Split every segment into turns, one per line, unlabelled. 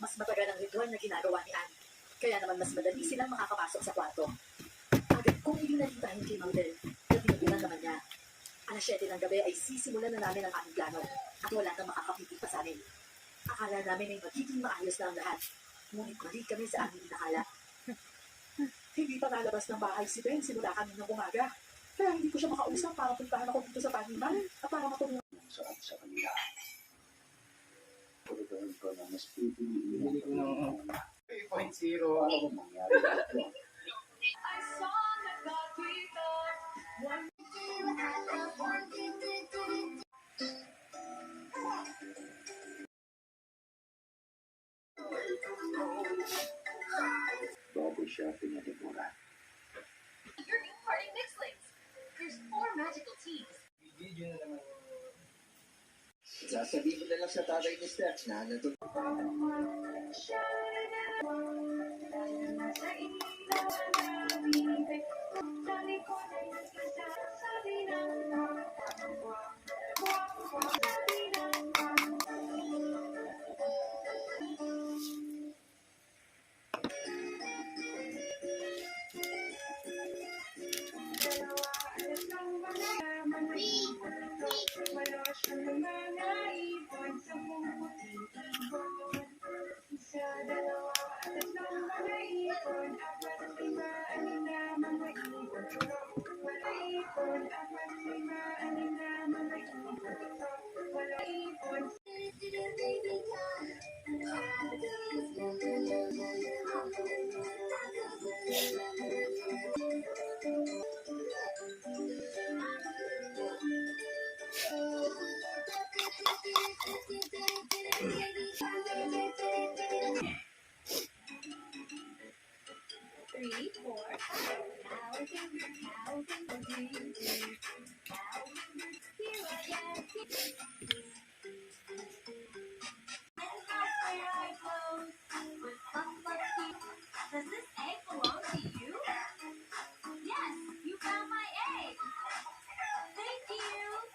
mas matagal ang ritual na ginagawa ni Anne. Kaya naman mas madali silang makakapasok sa kwarto. Agad kong ibinalitahin kay Mang Del na tinutunan naman niya. Alas 7 ng gabi ay sisimulan na namin ang aming plano at wala nang makakapitig pa sa amin. Akala namin ay magiging maayos na ang lahat. Ngunit mali kami sa aming inakala. Hindi pa nalabas ng bahay si Ben simula kami ng umaga. Kaya hindi ko siya makausap para puntahan ako dito sa paniman at para matulungan.
Saan sa kanila. Pagkakaroon ko na mas pipiliin ko ng
3.0.
ano kung mangyari dito. Bago siya pinatipuran.
You're new party mixlings. There's 4 magical teams.
Video na naman.
Sasabihin mo na lang sa tatay ni Steph na nandun.
Does this egg belong to you? Yes, you found my egg. Thank you.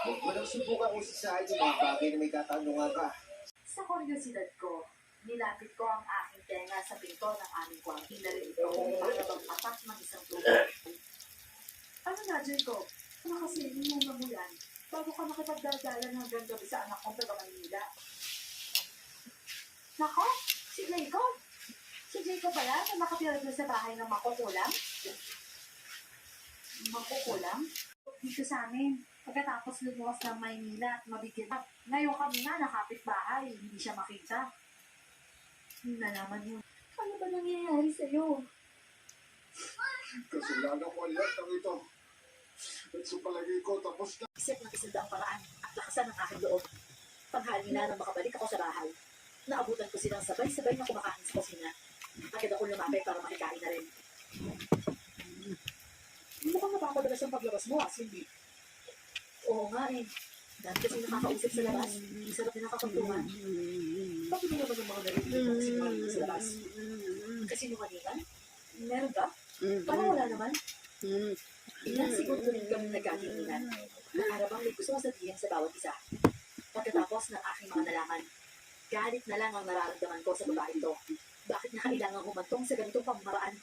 Huwag mo nang subukan kung sasahin yung mga bagay na may katanungan ka.
Sa kuryosidad ko, nilapit ko ang aking tenga sa pinto ng aming kwarto. Inarin ito kung para bang apat ng isang tubo. Ano na, Jacob? Ano kasi yung mamulan? Bago ka nakipagdadalan hanggang gabi sa anak kong taga Manila. Nako, si Jacob. Si Jacob pala na nakatira doon sa bahay ng makukulang? Makukulang? Dito sa amin. Pagkatapos lumuwas ng Maynila at mabigyan. Ngayon kami na nakapit bahay, hindi siya makita. Nalaman yun. Ano ba nangyayari sa'yo?
Kasi lalo ko lahat ng ito. At sa palagay ko, tapos na.
Isip ng isandaang paraan at lakasan ng aking loob. Tanghali na nang makabalik ako sa bahay. Naabutan ko silang sabay-sabay na kumakain sa kusina. Agad ako lumapit para makikain na rin. Mukhang napapadalas ang paglabas mo, Cindy. Oo nga eh. Dahil kasi nakakausap sa labas. Sarap din nakakapagtungan. Bakit mo naman yung mga narinig mo kasi mga sa labas? Kasi nung kanina? Meron ba? Parang wala naman. Ilang segundo rin kami nagkatinginan. Nakarabang may gusto ko sabihin sa bawat isa. Pagkatapos ng aking mga nalaman, galit na lang ang nararamdaman ko sa babae ito. Bakit niya kailangang humantong sa ganitong pamamaraan?